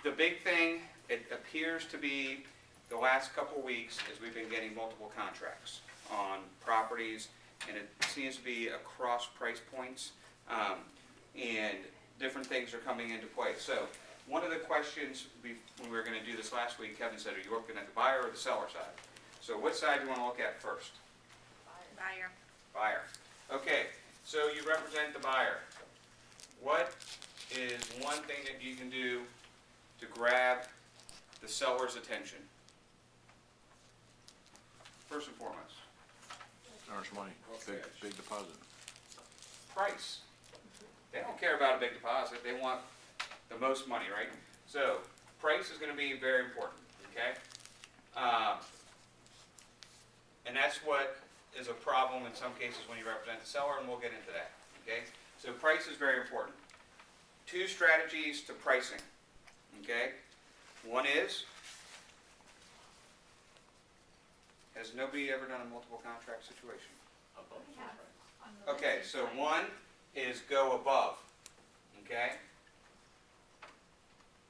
The big thing, it appears to be the last couple weeks, is we've been getting multiple contracts on properties, and it seems to be across price points, and different things are coming into play. So one of the questions when we were going to do this last week, Kevin said, are you looking at the buyer or the seller side? So what side do you want to look at first? Buyer. Buyer. Okay, so you represent the buyer. What is one thing that you can do to grab the seller's attention? First and foremost. Earns money, big deposit. Price. They don't care about a big deposit, they want the most money, right? So, price is going to be very important, okay? And that's what is a problem in some cases when you represent the seller, and we'll get into that, okay? So price is very important. Two strategies to pricing, okay? One is, has nobody ever done a multiple contract situation? Okay, so one is go above, okay?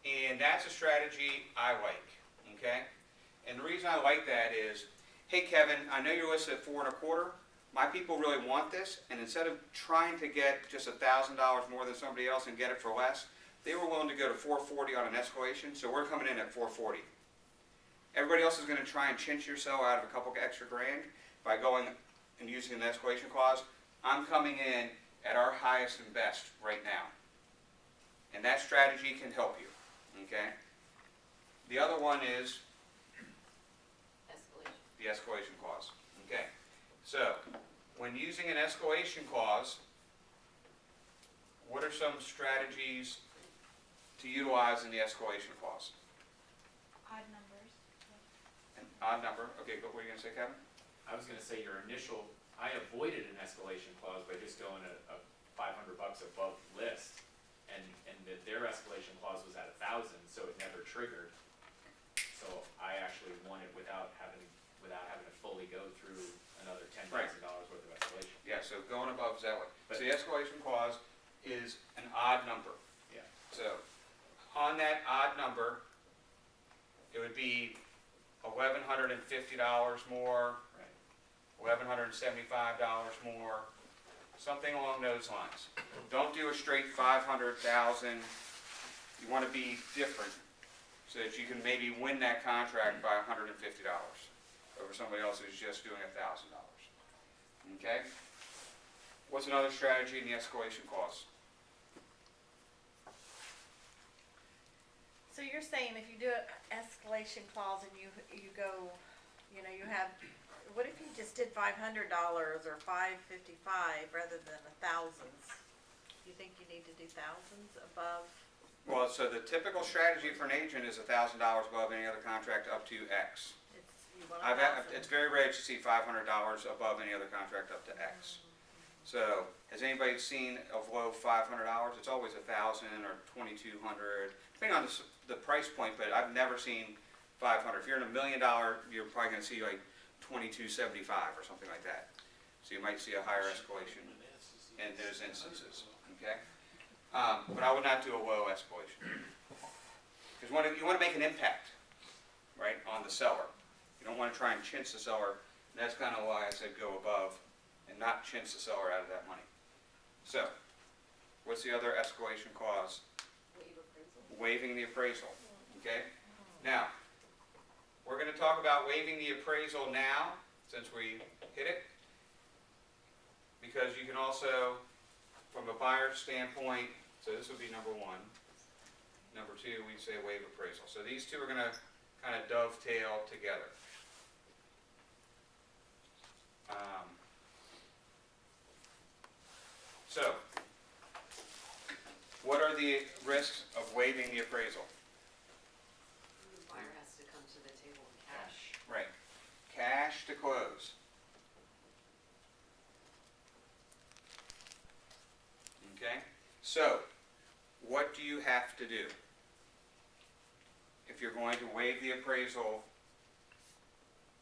And that's a strategy I like, okay? And the reason I like that is, hey Kevin, I know you're listed at 4 1/4. My people really want this, and instead of trying to get just $1,000 more than somebody else and get it for less, they were willing to go to 440 on an escalation, so we're coming in at 440. Everybody else is going to try and chinch your sell out of a couple extra grand by going and using an escalation clause. I'm coming in at our highest and best right now. And that strategy can help you, okay? The other one is the escalation clause, okay? So, when using an escalation clause, what are some strategies to utilize in the escalation clause? Odd numbers. An odd number, okay, but what are you going to say, Kevin? I was going to say I avoided an escalation clause by just going a $500 above list, and their escalation clause was at 1,000, so it never triggered. So I actually won it without having to fully go through another $10,000 worth of escalation. Yeah, so going above is that way. So the escalation clause is an odd number. Yeah. So on that odd number, it would be $1,150 more, Right. $1,175 more, something along those lines. Don't do a straight 500,000. You want to be different so that you can maybe win that contract by $150 over somebody else who's just doing $1,000. Okay? What's another strategy in the escalation clause? So you're saying if you do an escalation clause and you go, you know, you have, what if you just did $500 or $555 rather than thousands? You think you need to do thousands above? Well, so the typical strategy for an agent is $1,000 above any other contract up to X. You want 1,000. It's very rare to see $500 above any other contract up to X. So, has anybody seen a low $500? It's always $1,000 or $2,200, depending on the price point. But I've never seen 500. If you're in $1 million, you're probably going to see like 2275 or something like that. So you might see a higher escalation in those instances. Okay, but I would not do a low escalation because you want to make an impact, right, on the seller. You don't want to try and chintz the seller. And that's kind of why I said go above and not chintz the seller out of that money. So, what's the other escalation clause? Waiving the appraisal. Okay? Now, we're going to talk about waiving the appraisal now, since we hit it, because you can also, from a buyer's standpoint, so this would be number one. Number two, we'd say waive appraisal. So these two are going to kind of dovetail together. So, what are the risks of waiving the appraisal? The buyer has to come to the table with cash. Right. Cash to close. Okay? So, what do you have to do if you're going to waive the appraisal?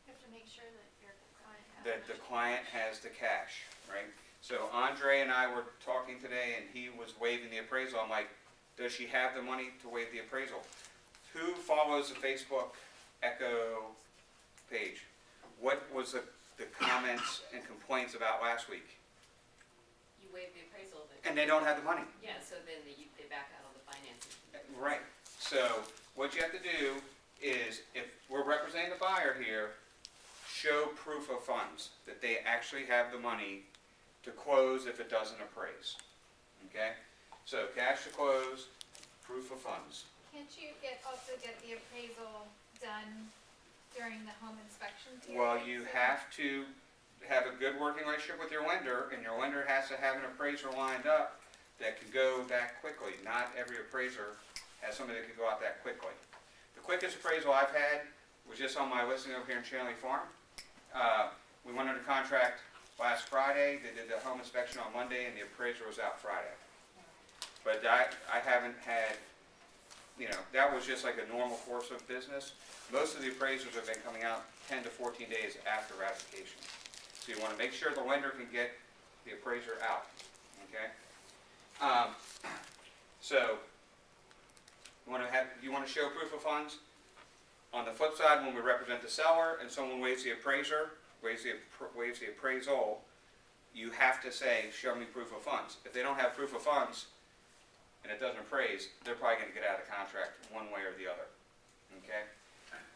You have to make sure that your client has That the client has the cash, right? So Andre and I were talking today, and he was waiving the appraisal. I'm like, does she have the money to waive the appraisal? who follows the Facebook Echo page? What was the comments and complaints about last week? You waive the appraisal of it. And they don't have the money. Yeah, so then they back out all the financing. Right. So what you have to do is, if we're representing the buyer here, show proof of funds, that they actually have the money to close if it doesn't appraise. Okay? So cash to close, proof of funds. Can't you also get the appraisal done during the home inspection period? Well, you So- have to have a good working relationship with your lender, and your lender has to have an appraiser lined up that can go that quickly. Not every appraiser has somebody that can go out that quickly. The quickest appraisal I've had was just on my listing over here in Chantilly Farm. We went under contract last Friday. They did the home inspection on Monday, and the appraiser was out Friday. But I haven't had, that was just like a normal course of business. Most of the appraisers have been coming out 10 to 14 days after ratification. So you want to make sure the lender can get the appraiser out, okay? So you want to show proof of funds? On the flip side, when we represent the seller and someone waives the appraiser, waives the appraisal, you have to say, show me proof of funds. If they don't have proof of funds and it doesn't appraise, they're probably going to get out of the contract one way or the other, okay?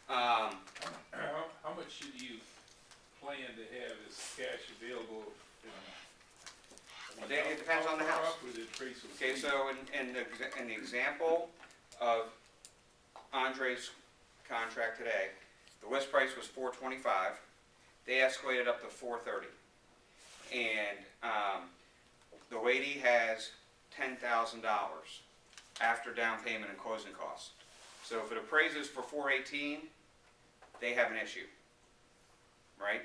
How much should you plan to have as cash available? Well, Danny, it depends on the How house. far up would the appraisal Okay, be? so in the example of Andre's contract today, the list price was $425. They escalated up to $430. And the lady has $10,000 after down payment and closing costs. So if it appraises for $418, they have an issue, right?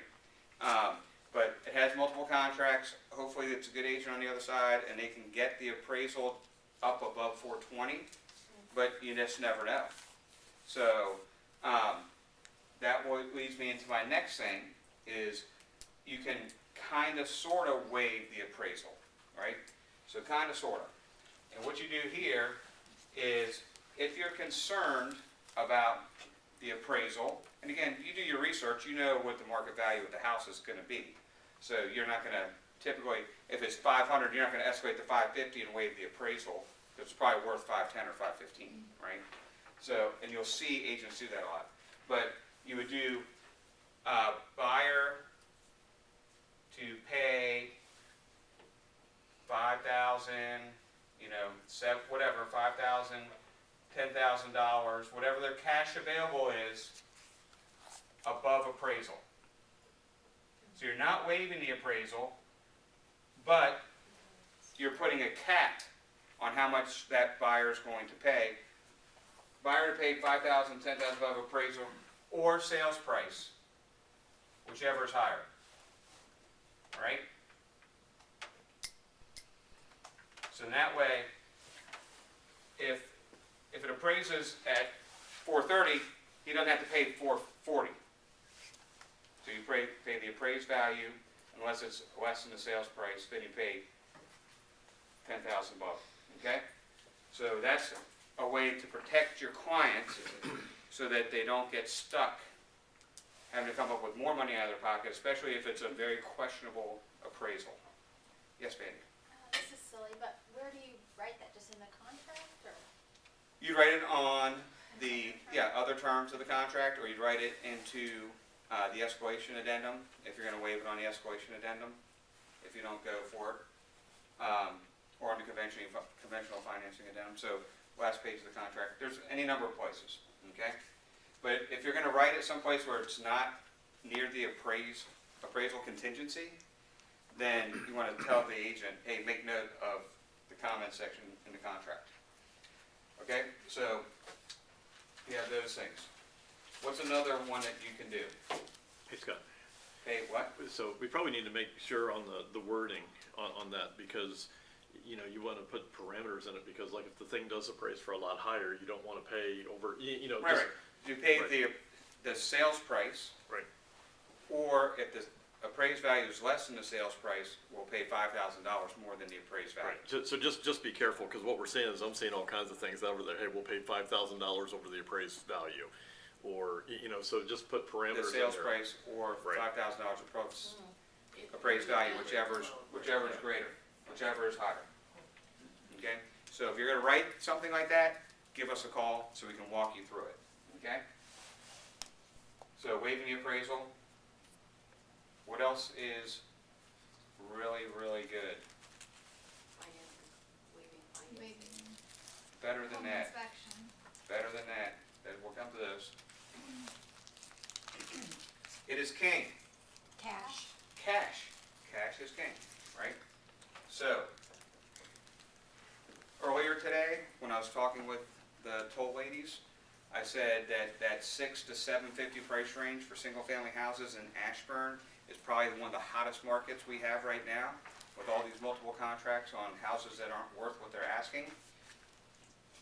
But it has multiple contracts. Hopefully it's a good agent on the other side, and they can get the appraisal up above $420, but you just never know. So that leads me into my next thing, is you can kind of sort of waive the appraisal, right? So kind of sort of. And what you do here is, if you're concerned about the appraisal, and again, you do your research, you know what the market value of the house is going to be. So you're not going to typically, if it's $500, you're not going to escalate to $550 and waive the appraisal. It's probably worth $510 or $515, right? So, and you'll see agents do that a lot. But you would do buyer to pay $5,000, whatever, $5,000, $10,000, whatever their cash available is above appraisal. So you're not waiving the appraisal, but you're putting a cap on how much that buyer is going to pay. Buyer to pay $5,000, $10,000 above appraisal, or sales price, whichever is higher. Right? So in that way, if it appraises at $430, he doesn't have to pay $440. So you pay the appraised value, unless it's less than the sales price, then you pay $10,000 above. Okay? So that's a way to protect your clients so that they don't get stuck having to come up with more money out of their pocket, especially if it's a very questionable appraisal. Yes, Betty? This is silly, but where do you write that? Just in the contract, or? You'd write it on the, other terms of the contract, or you'd write it into the escalation addendum, if you're going to waive it on the escalation addendum, if you don't go for it, or on the conventional financing addendum. So last page of the contract. There's any number of places, okay? But if you're going to write it someplace where it's not near the appraisal contingency, then you want to tell the agent, hey, make note of the comment section in the contract. Okay, so you have those things. What's another one that you can do? Hey, Scott, Hey, what? so we probably need to make sure on the wording on that, because, you want to put parameters in it, because like if the thing does appraise for a lot higher, you don't want to pay over, Right. You pay Right. the sales price, Right. or if the appraised value is less than the sales price, will pay $5,000 more than the appraised value. Right, so just be careful, because what we're seeing is, I'm seeing all kinds of things over there, hey, we'll pay $5,000 over the appraised value. Or, so just put The parameters in there. sales price or Right. $5,000 appraised value, whichever is greater, whichever is higher. Okay? So if you're gonna write something like that, give us a call so we can walk you through it. Okay? So waiving the appraisal. What else is really, really good? Financing, waiving financing. Waiving Better than home that. inspection. Better than that. Then we'll come to those. It is king. Cash. Cash. Cash is king, right? So, earlier today, when I was talking with the toll ladies, I said that $600 to $750 price range for single-family houses in Ashburn is probably one of the hottest markets we have right now, with all these multiple contracts on houses that aren't worth what they're asking.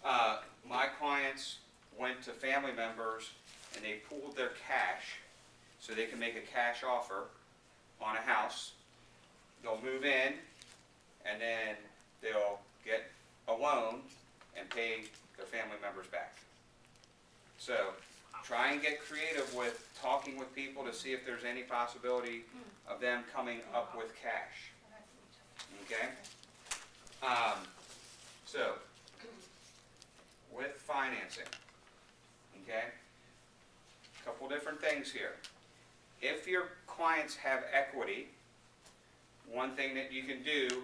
My clients went to family members and they pooled their cash so they can make a cash offer on a house. They'll move in and then they'll get a loan and pay their family members back. So try and get creative with talking with people to see if there's any possibility of them coming up with cash. Okay? So, with financing, okay? Couple different things here. If your clients have equity, one thing that you can do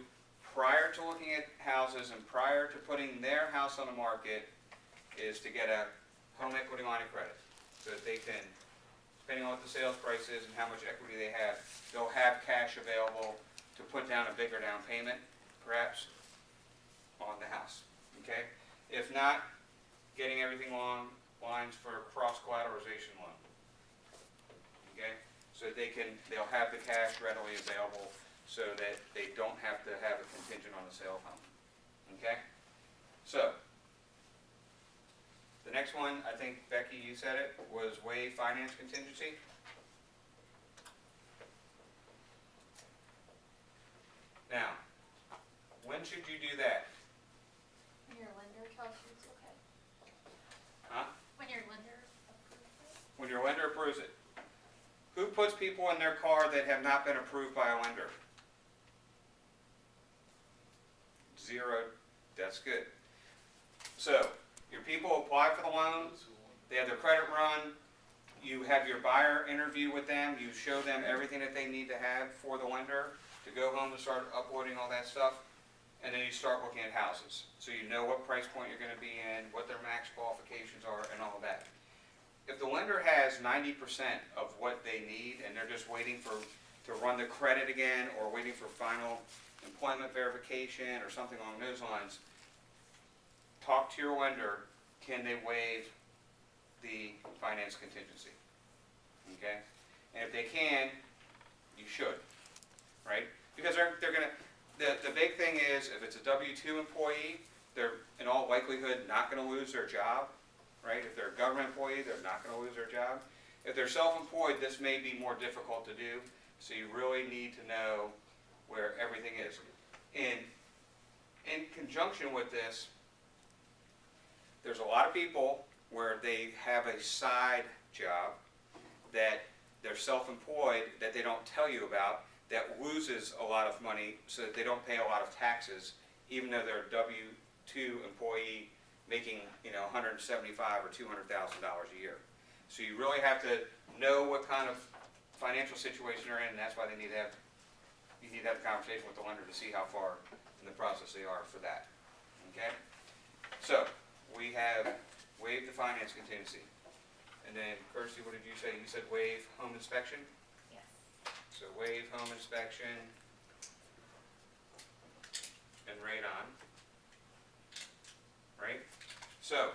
prior to looking at houses and prior to putting their house on the market is to get a home equity line of credit, so that they can, depending on what the sales price is and how much equity they have, they'll have cash available to put down a bigger down payment, perhaps, on the house, okay? If not, getting everything along lines for a cross-collateralization loan, okay? So that they'll have the cash readily available so that they don't have to have a contingent on the sale of home, okay? So, the next one, I think, Becky, you said it, was waive finance contingency. Now, when should you do that? When your lender tells you it's okay. Huh? When your lender approves it. When your lender approves it. Who puts people in their car that have not been approved by a lender? Zero. That's good. So, your people apply for the loan, they have their credit run, you have your buyer interview with them, you show them everything that they need to have for the lender to go home and start uploading all that stuff, and then you start looking at houses. So you know what price point you're going to be in, what their max qualifications are, and all of that. If the lender has 90% of what they need and they're just waiting to run the credit again, or waiting for final employment verification or something along those lines, talk to your lender, can they waive the finance contingency? Okay? And if they can, you should, right? Because they're gonna, the big thing is, if it's a W-2 employee, they're in all likelihood not gonna lose their job, right? If they're a government employee, they're not gonna lose their job. If they're self-employed, this may be more difficult to do, so you really need to know where everything is. In conjunction with this, there's a lot of people where they have a side job that they're self-employed that they don't tell you about, that loses a lot of money so that they don't pay a lot of taxes, even though they're a W-2 employee making, $175,000 or $200,000 a year. So you really have to know what kind of financial situation they're in, and that's why you need to have a conversation with the lender to see how far in the process they are for that. Okay? So, we have waived the finance contingency. And then, Kirsty, what did you say? You said waive home inspection? Yes. So waive home inspection and radon. Right? So,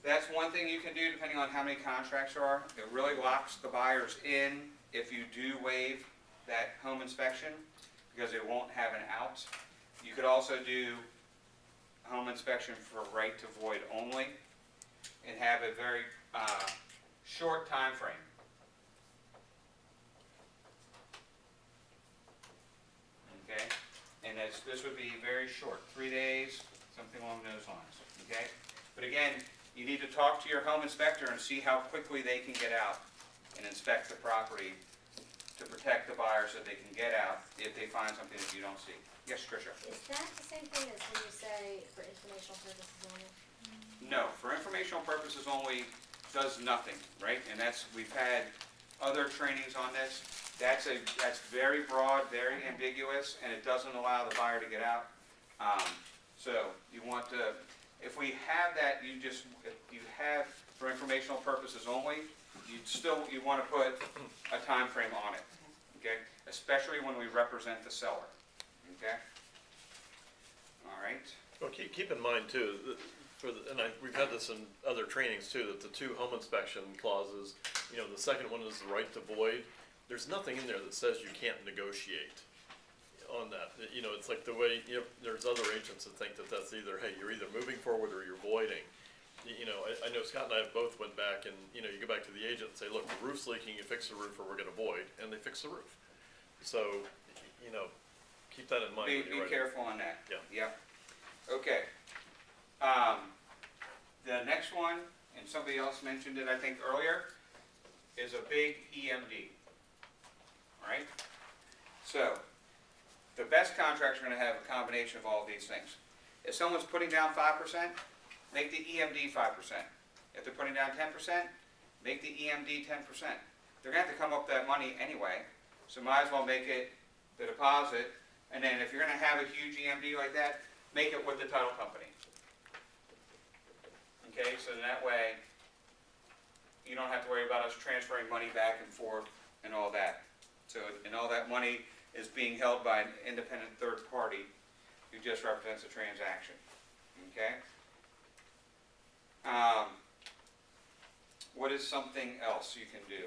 that's one thing you can do depending on how many contracts there are. It really locks the buyers in if you do waive that home inspection, because they won't have an out. You could also do home inspection for right to void only and have a very short time frame. okay? And this would be very short, 3 days, something along those lines, okay? But again, you need to talk to your home inspector and see how quickly they can get out and inspect the property to protect the buyers that they can get out if they find something that you don't see. Yes, Tricia? Is that the same thing as when you say for informational purposes only? No, for informational purposes only does nothing, right? And we've had other trainings on this. That's very broad, very ambiguous, and it doesn't allow the buyer to get out. So you want to, if we have that, if you have for informational purposes only, you want to put a time frame on it, okay? Especially when we represent the seller, okay? All right. Well, keep in mind too, we've had this in other trainings too, that the 2 home inspection clauses, the second one is the right to void. There's nothing in there that says you can't negotiate on that. It's like the way, there's other agents that think that that's either, hey, you're either moving forward or you're voiding. I know Scott and I have both went back and, you go back to the agent and say, look, the roof's leaking, you fix the roof or we're gonna void, and they fix the roof. So, keep that in mind when Be you're writing. careful on that. Yeah. Yep. Okay. The next one, and somebody else mentioned it, I think, earlier, is a big EMD. All right? So, the best contracts are going to have a combination of all of these things. If someone's putting down 5%, make the EMD 5%. If they're putting down 10%, make the EMD 10%. They're going to have to come up with that money anyway, so might as well make it the deposit, and then if you're going to have a huge EMD like that, make it with the title company. Okay, so that way, you don't have to worry about us transferring money back and forth and all that. So, and all that money is being held by an independent third party who just represents the transaction. Okay? What is something else you can do?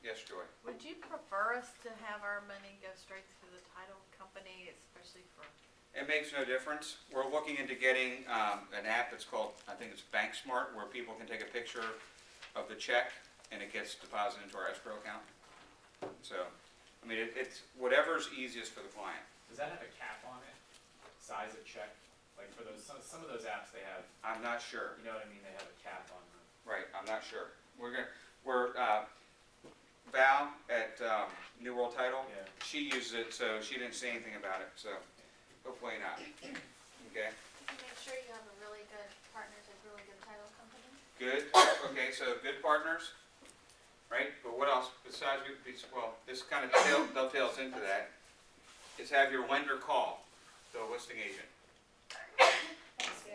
Yes, Joy? Would you prefer us to have our money go straight to the title company, especially for? It makes no difference. We're looking into getting an app that's called, I think it's BankSmart, where people can take a picture of the check and it gets deposited into our escrow account. So, I mean, it's whatever's easiest for the client. Does that have a cap on it? Size of check? Like for those, some of those apps they have, I'm not sure. you know what I mean, they have a cap on them. Right, I'm not sure. Val at New World Title, Yeah. she uses it, so she didn't say anything about it, so hopefully not. Okay, Make sure you have a really good partner, a really good title company. good. Okay, so good partners, right? But what else besides, well, this kind of dovetails into that, is have your lender call the listing agent. That's good.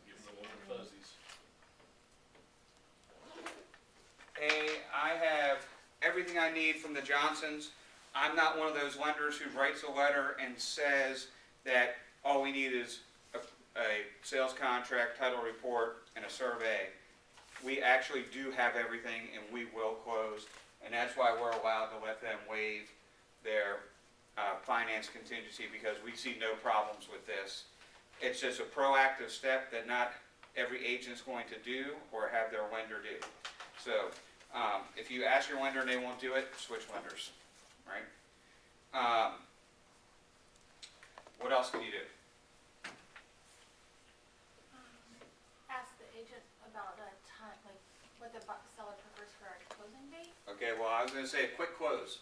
Give them the warm fuzzies. Hey, I have everything I need from the Johnsons. I'm not one of those lenders who writes a letter and says that all we need is a sales contract, title report, and a survey. We actually do have everything and we will close, and that's why we're allowed to let them waive their finance contingency, because we see no problems with this. It's just a proactive step that not every agent's going to do or have their lender do. So, if you ask your lender and they won't do it, switch lenders, right? What else can you do? Ask the agent about a time, like what the seller prefers for a closing date. Okay, well, I was going to say a quick close.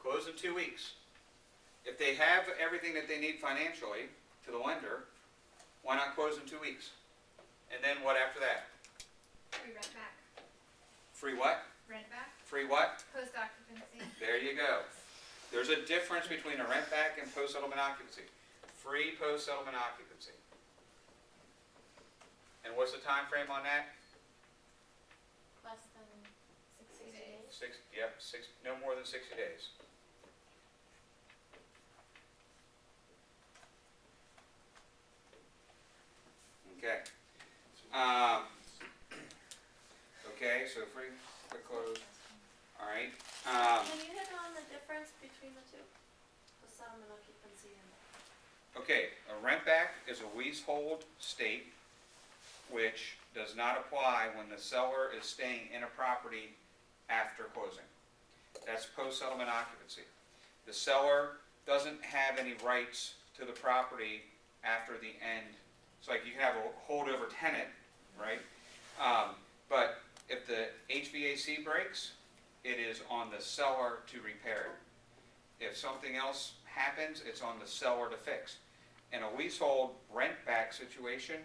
Close in 2 weeks. If they have everything that they need financially to the lender, why not close in 2 weeks? And then what after that? Free rent back. Free what? Rent back, Free what? post occupancy. There you go. There's a difference between a rent back and post-settlement occupancy. Free post-settlement occupancy. And what's the time frame on that? Less than 60 days. No more than 60 days. Okay. Okay, so free, quick close. All right. Can you hit on the difference between the two? The settlement occupancy and. Okay, a rent back is a leasehold state which does not apply when the seller is staying in a property after closing. That's post-settlement occupancy. The seller doesn't have any rights to the property after the end. It's like you can have a holdover tenant, right? But if the HVAC breaks, it is on the seller to repair it. If something else happens, it's on the seller to fix. In a leasehold rent-back situation,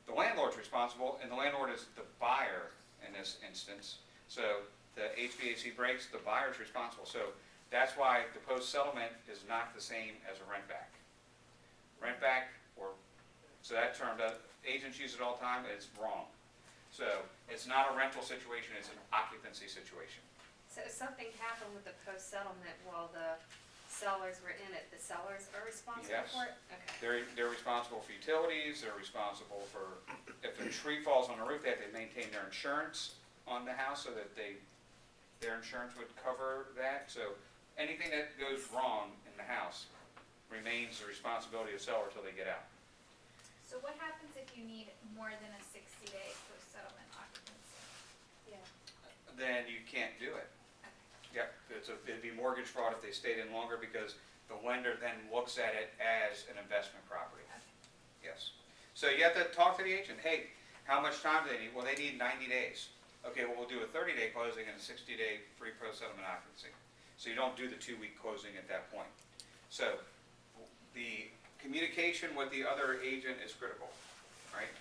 the landlord's responsible, and the landlord is the buyer in this instance. So the HVAC breaks, the buyer's responsible. So that's why the post-settlement is not the same as a rent-back. Rent-back, so that term, agents use it all the time, it's wrong. So it's not a rental situation, it's an occupancy situation. So if something happened with the post-settlement while the sellers were in it, the sellers are responsible Yes. for it? Okay. They're responsible for utilities, they're responsible for, if a tree falls on the roof, they have to maintain their insurance on the house so that their insurance would cover that. So anything that goes wrong in the house remains the responsibility of the seller until they get out. So what happens if you need more than a 60-day post-settlement occupancy? Yeah. Then you can't do it. Yep, it'd be mortgage fraud if they stayed in longer because the lender then looks at it as an investment property. Yes. So you have to talk to the agent. Hey, how much time do they need? Well, they need 90 days. Okay, well, we'll do a 30-day closing and a 60-day free post-settlement occupancy. So you don't do the 2-week closing at that point. So the communication with the other agent is critical, right?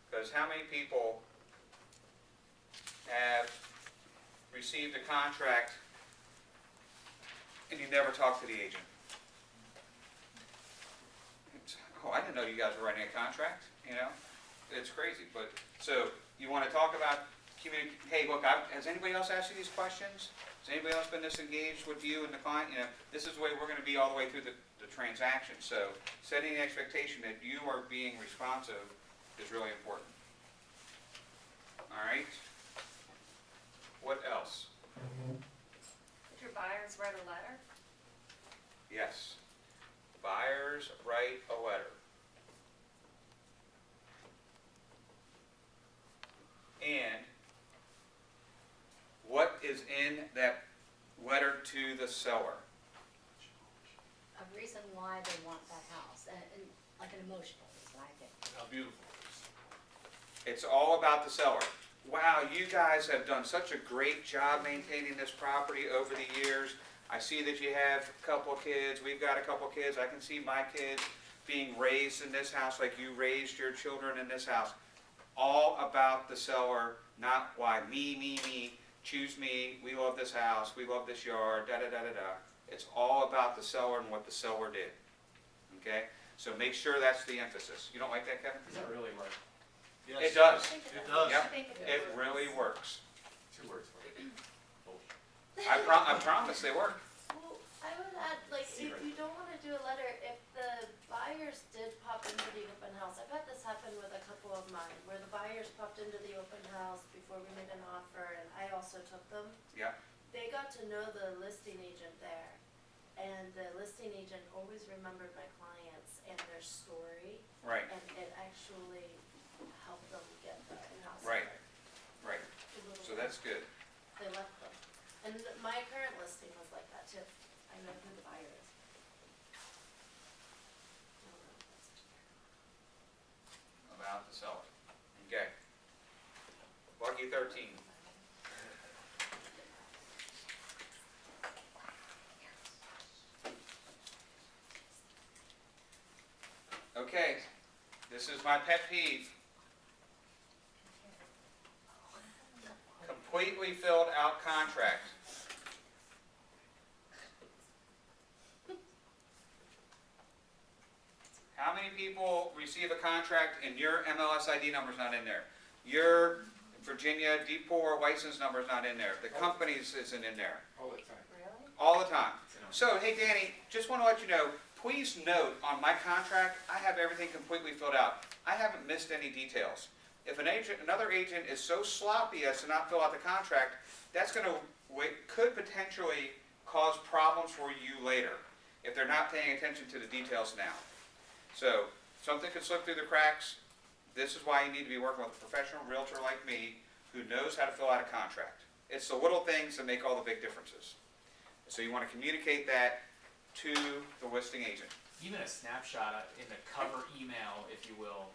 Because how many people have received a contract and you never talk to the agent? Oh, I didn't know you guys were writing a contract, you know? It's crazy, but, so, you wanna talk about hey, look, has anybody else asked you these questions? Has anybody else been disengaged with you and the client? You know, this is the way we're gonna be all the way through the transaction. So, setting the expectation that you are being responsive is really important. All right? What else? Did your buyers write a letter? Yes. Buyers write a letter. And what is in that letter to the seller? A reason why they want that house, and like an emotional reason, I think. How beautiful. It's all about the seller. Wow, you guys have done such a great job maintaining this property over the years. I see that you have a couple of kids. We've got a couple of kids. I can see my kids being raised in this house like you raised your children in this house. All about the seller, not why me, choose me, we love this house, we love this yard, da-da-da-da-da. It's all about the seller and what the seller did. Okay? So make sure that's the emphasis. You don't like that, Kevin? Does that really work? It does. It does. Yep. It really works. 2 words for it. I promise they work. Well, I would add, like, if you don't wanna do a letter, if the buyers did pop into the open house, I've had this happen with a couple of mine, where the buyers popped into the open house before we made an offer, and I also took them. Yeah. They got to know the listing agent there, and the listing agent always remembered my clients and their story, Right. and it actually helped them get the house. Right. started. Right. A little So bit. that's good. They left them. And my current listing was like that too. I know who the buyer is. About the seller. Okay. Lucky 13. Okay, this is my pet peeve. Completely filled out contract. How many people receive a contract and your MLS ID number's not in there? Your Virginia D4 license number's not in there. The company's isn't in there. All the time. Really? All the time. So, hey Danny, just want to let you know, please note on my contract, I have everything completely filled out. I haven't missed any details. If another agent is so sloppy as to not fill out the contract, that's going to, could potentially cause problems for you later if they're not paying attention to the details now. So, something could slip through the cracks, this is why you need to be working with a professional realtor like me who knows how to fill out a contract. It's the little things that make all the big differences. So you want to communicate that to the listing agent. Even a snapshot in the cover email, if you will,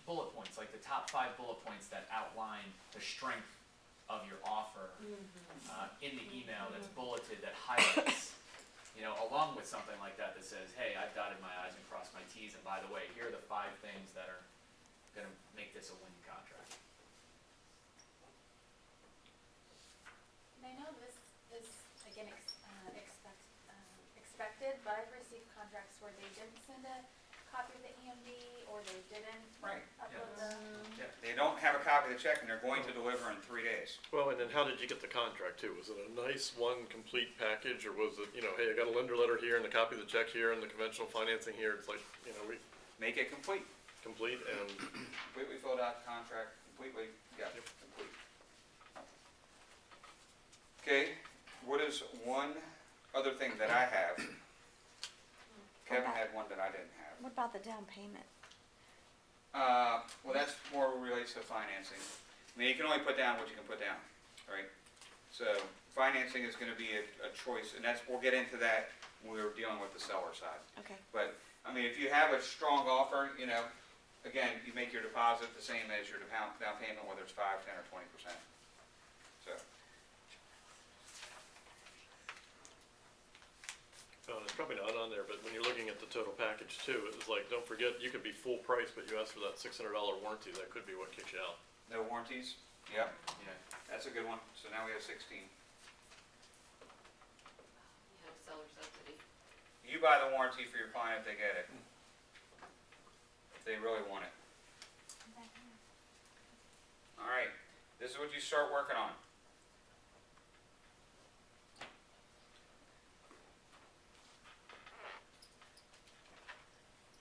bullet points, like the top 5 bullet points that outline the strength of your offer in the email that's bulleted, that highlights, along with something like that that says, hey, I've dotted my I's and crossed my T's, and by the way, here are the 5 things that are going to make this a winning contract. And I know this is, again, expected, but I've received contracts where they didn't send a copy of the EMD, or they didn't Right. upload Yeah. the. Yeah, they don't have a copy of the check and they're going to deliver in 3 days. Well, and then how did you get the contract too? Was it a nice one complete package, or was it, hey, I got a lender letter here and a copy of the check here and the conventional financing here? It's like, we Make it complete. complete and, Completely filled out the contract, completely, yeah, Yep. complete. Okay, what is one other thing that I have? Kevin had one that I didn't have. What about the down payment? Well, that's more relates to financing. I mean, you can only put down what you can put down, right? So financing is gonna be a choice, and we'll get into that when we're dealing with the seller side. Okay. But, I mean, if you have a strong offer, again, you make your deposit the same as your down payment, whether it's 5, 10, or 20%. So, it's probably not on there, but when you're looking at the total package too, it was like, don't forget, you could be full price, but you ask for that $600 warranty, that could be what kicks you out. no warranties? Yep, Yeah. that's a good one. So now we have 16. You have seller subsidy. You buy the warranty for your client if they get it. If they really want it. All right, this is what you start working on.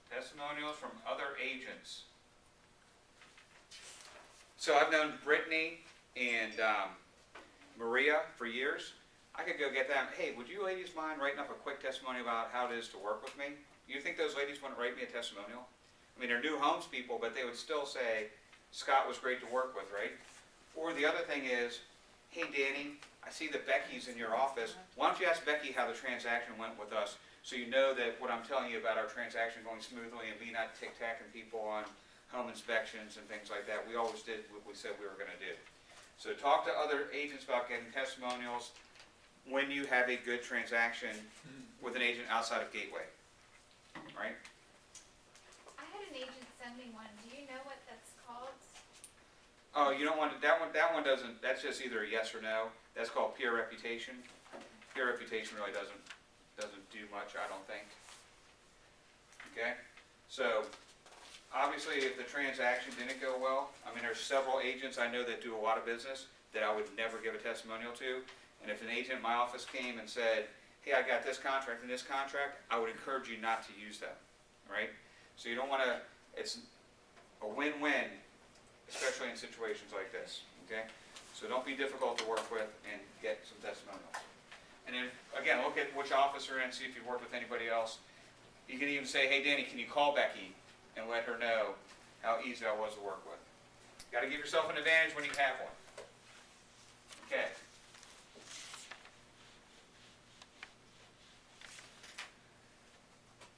Testimonials from other agents. So I've known Brittany and Maria for years. I could go get them, hey, would you ladies mind writing up a quick testimony about how it is to work with me? You think those ladies wouldn't write me a testimonial? I mean, they're new homes people, but they would still say, Scott was great to work with, right? Or the other thing is, hey Danny, I see that Becky's in your office. Why don't you ask Becky how the transaction went with us, so you know that what I'm telling you about our transaction going smoothly and me not tic-tacking people on home inspections and things like that. We always did what we said we were gonna do. So talk to other agents about getting testimonials when you have a good transaction with an agent outside of Gateway, right? I had an agent send me one, do you know what that's called? Oh, you don't want, that one doesn't, that's just either a yes or no. That's called peer reputation. Peer reputation really doesn't do much, I don't think. Okay, so obviously if the transaction didn't go well, I mean, there's several agents I know that do a lot of business that I would never give a testimonial to. And if an agent in my office came and said, hey, I got this contract and this contract, I would encourage you not to use them, right? So you don't want to, it's a win-win, especially in situations like this, okay? So don't be difficult to work with and get some testimonials. And then, again, look at which office you're in, see if you've worked with anybody else. You can even say, hey, Danny, can you call Becky and let her know how easy I was to work with. Got to give yourself an advantage when you have one. Okay.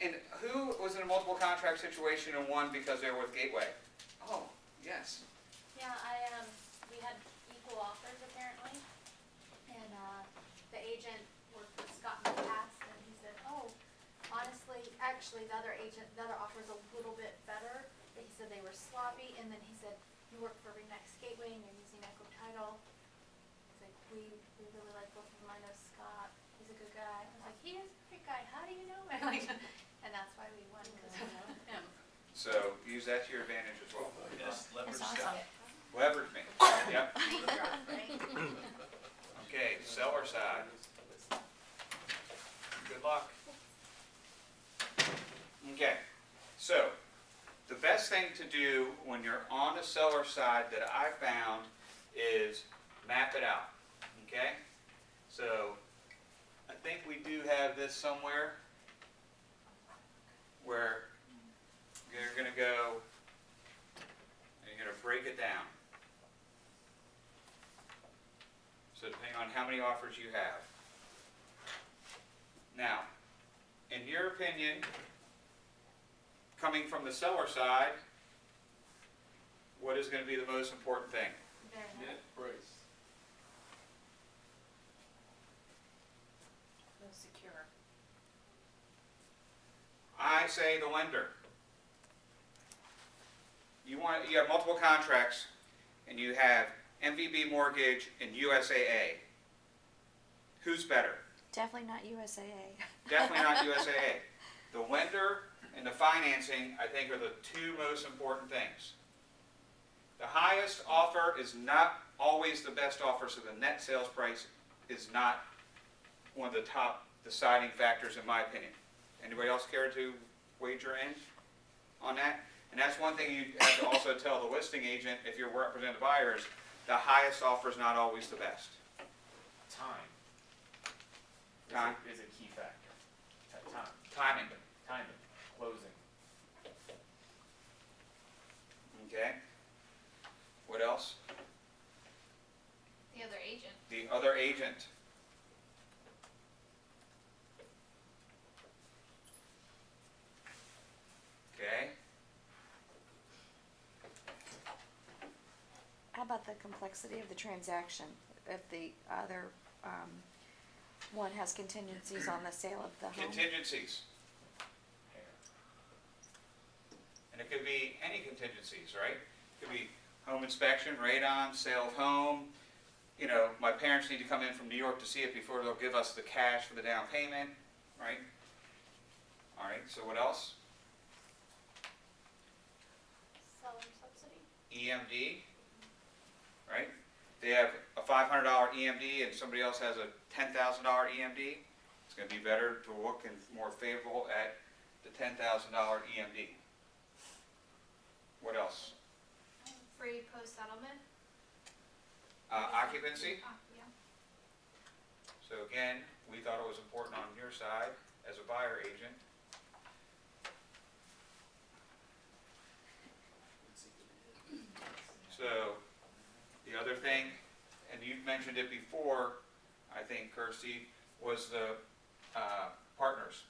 And who was in a multiple contract situation and won because they were with Gateway? Oh, yes. Yeah, we had equal offers apparently, and, the agent worked with Scott in the past, and he said, oh, honestly, actually, the other offer's a little bit better, but he said they were sloppy, and then he said, you work for Remax Gateway and you're using Echo Title. He's like, we really like both of them, I know Scott, he's a good guy. I was like, he is a great guy, how do you know him? And that's why we won, because of him. So use that to your advantage as well. Yes, leverage That's Scott. awesome. Leverage me. Yep. Right? Okay, seller side. Good luck. Okay, so the best thing to do when you're on the seller side that I found is map it out. Okay? So I think we do have this somewhere where you're going to go down. So depending on how many offers you have. Now, in your opinion, coming from the seller side, what is going to be the most important thing? Very nice. Net price. Most secure. I say the lender. You have multiple contracts, and you have MVB Mortgage and USAA. Who's better? Definitely not USAA. Definitely not USAA. The lender and the financing, I think, are the two most important things. The highest offer is not always the best offer, so the net sales price is not one of the top deciding factors in my opinion. Anybody else care to wager in on that? And that's one thing you have to also tell the listing agent if you're representing buyers, the highest offer is not always the best. Time. Time? Is a key factor. Time. Timing. Timing. Closing. Okay? What else? The other agent. The other agent. Okay? How about the complexity of the transaction? If the other, one has contingencies on the sale of the home? Contingencies. And it could be any contingencies, right? It could be home inspection, radon, sale of home. You know, my parents need to come in from New York to see it before they'll give us the cash for the down payment, right? All right, so what else? Seller subsidy. EMD, right? They have a $500 EMD and somebody else has a $10,000 EMD. It's going to be better to look and more favorable at the $10,000 EMD. What else? Free post-settlement. Occupancy. Yeah. So again, we thought it was important on your side as a buyer agent. So the other thing, and you mentioned it before, I think, Kirsty, was the partners.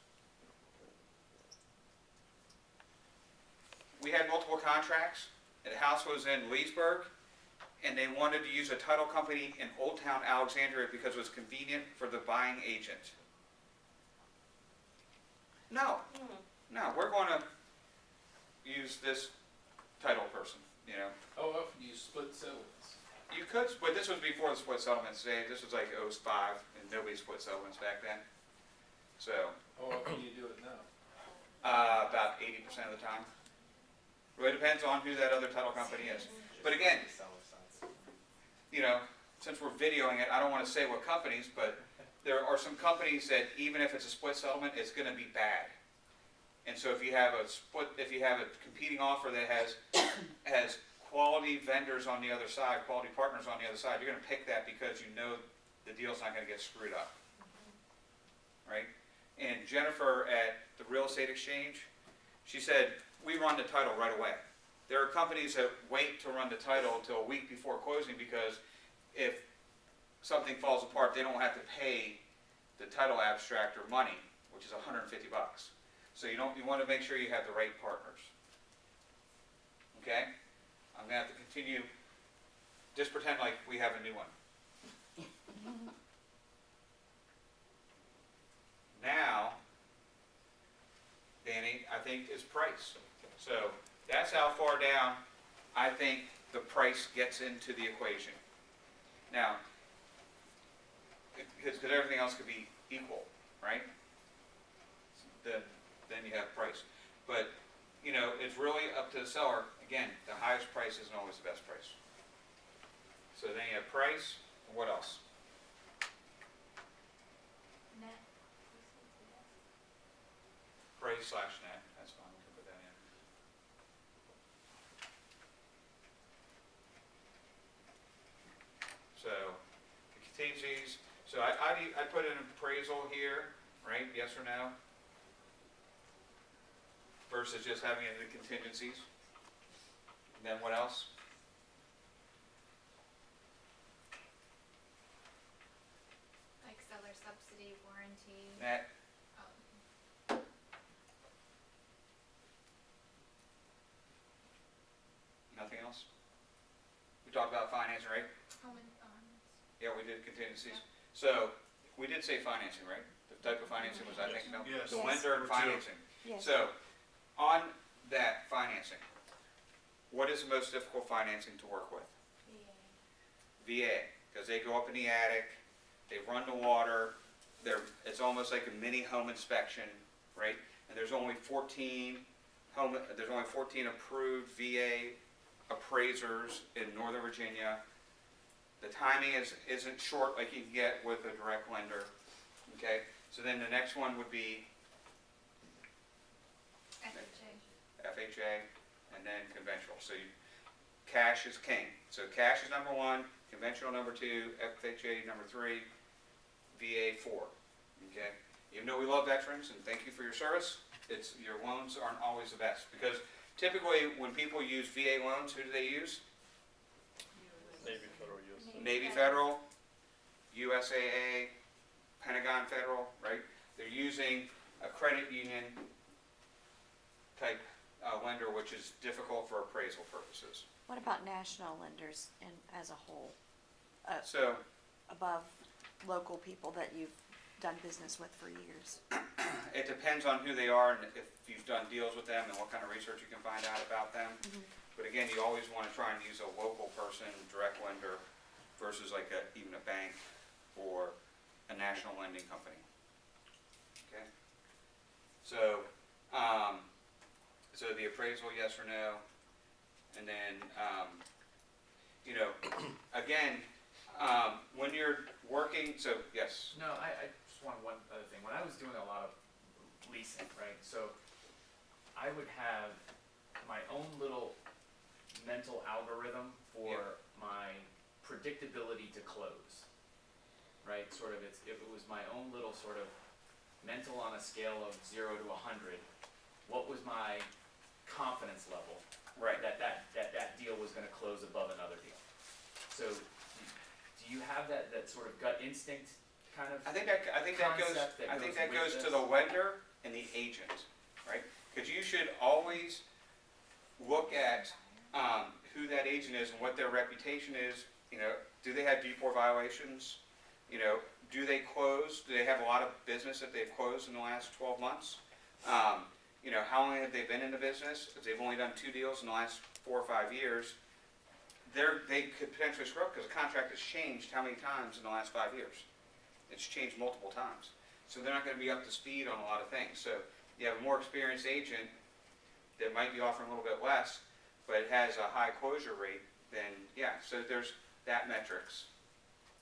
We had multiple contracts. The house was in Leesburg, and they wanted to use a title company in Old Town Alexandria because it was convenient for the buying agent. No, we're going to use this title person, you know. How often do you split settlements? You could, but this was before the split settlements. This was like 05, and nobody split settlements back then. So, How often do you do it now? about 80% of the time. Really depends on who that other title company is. But again, you know, since we're videoing it, I don't want to say what companies, but there are some companies that even if it's a split settlement, it's going to be bad. And so if you have a competing offer that has quality vendors on the other side, quality partners on the other side, you're going to pick that because you know the deal's not going to get screwed up, right? And Jennifer at the real estate exchange, she said, we run the title right away. There are companies that wait to run the title until a week before closing because if something falls apart, they don't have to pay the title abstractor money, which is $150. So you want to make sure you have the right partners. Okay? I'm going to have to continue, just pretend like we have a new one. Now, Danny, I think is price. So that's how far down I think the price gets into the equation. Now, because everything else could be equal, right? Then you have price. But, you know, it's really up to the seller. Again, the highest price isn't always the best price. So then you have price, and what else? Net. Price/net, that's fine, we can put that in. So, the contingencies, so I put an appraisal here, right, yes or no? Versus just having it in the contingencies. And then what else? city warranty. That, Oh, nothing else? We talked about financing, right? home and, Yeah, we did contingencies. So, we did say financing, right? The type of financing was, I think, no? Yes. The Yes. lender and Number two. financing. Yes. So, on that financing, what is the most difficult financing to work with? VA, because they go up in the attic, they run the water, it's almost like a mini home inspection, right? And there's only 14 approved VA appraisers in Northern Virginia. The timing isn't short like you can get with a direct lender, okay? So then the next one would be FHA. FHA, and then conventional. So cash is king. So cash is number one, conventional number two, FHA number three, VA four. Okay? Even though we love veterans and thank you for your service, your loans aren't always the best because typically when people use VA loans, who do they use? Navy Federal US. Navy Federal, USAA, Pentagon Federal, right? They're using a credit union type lender, which is difficult for appraisal purposes. What about national lenders and as a whole, So, above local people that you've done business with for years? it depends on who they are and if you've done deals with them and what kind of research you can find out about them. But again, you always want to try and use a local person, direct lender, versus like even a bank or a national lending company. Okay? So, so the appraisal, yes or no, and then, again, when you're working, so yes. No, I just want one other thing. When I was doing a lot of leasing, right, so I would have my own little mental algorithm for my predictability to close, right? Sort of, it was my own little sort of mental on a scale of 0 to 100. What was my confidence level Right. that deal was going to close above another deal? So, do you have that sort of gut instinct kind of? I think that goes concept that goes with to this? the lender and the agent, right? Because you should always look at who that agent is and what their reputation is. Do they have D4 violations? Do they close? Do they have a lot of business that they've closed in the last 12 months? How long have they been in the business? If they've only done 2 deals in the last 4 or 5 years, they could potentially screw up because the contract has changed how many times in the last 5 years? It's changed multiple times. So they're not going to be up to speed on a lot of things. So you have a more experienced agent that might be offering a little bit less, but it has a high closure rate, then yeah, so there's that metrics.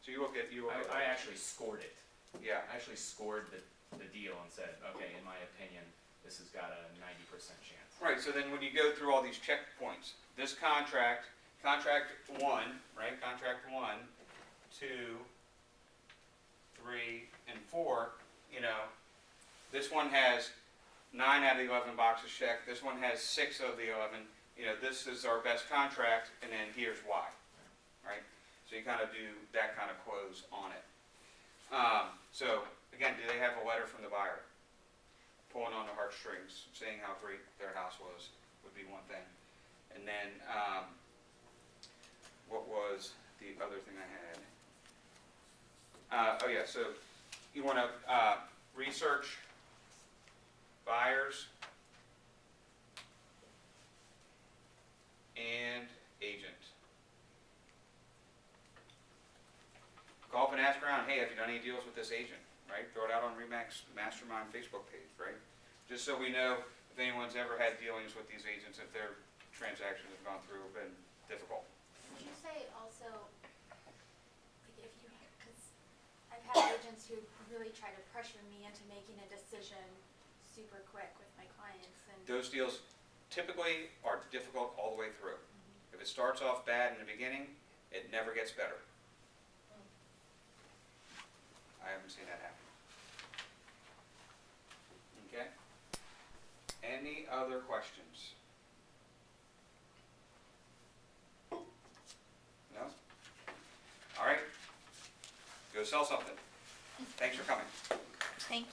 So you look at. I actually scored it. Yeah. I actually scored the deal and said, okay, in my opinion, this has got a 90% chance. Right, so then when you go through all these checkpoints, this contract 1, right, contract 1, 2, 3, and 4, this one has 9 out of the 11 boxes checked, this one has 6 of the 11, this is our best contract, and then here's why, right? So you kind of do that kind of close on it. So, again, do they have a letter from the buyer? Pulling on the heartstrings, saying how great their house was, would be one thing. And then, what was the other thing I had? So you want to research buyers and agent. Call up and ask around, hey, have you done any deals with this agent, right? Throw it out on RE/MAX Mastermind Facebook page, right? Just so we know if anyone's ever had dealings with these agents, if their transactions have gone through or been difficult. Would you say also, like because I've had agents who really try to pressure me into making a decision super quick with my clients and. Those deals typically are difficult all the way through. If it starts off bad in the beginning, it never gets better. I haven't seen that happen. Okay? Any other questions? No? All right. Go sell something. Thanks for for coming. Thank you.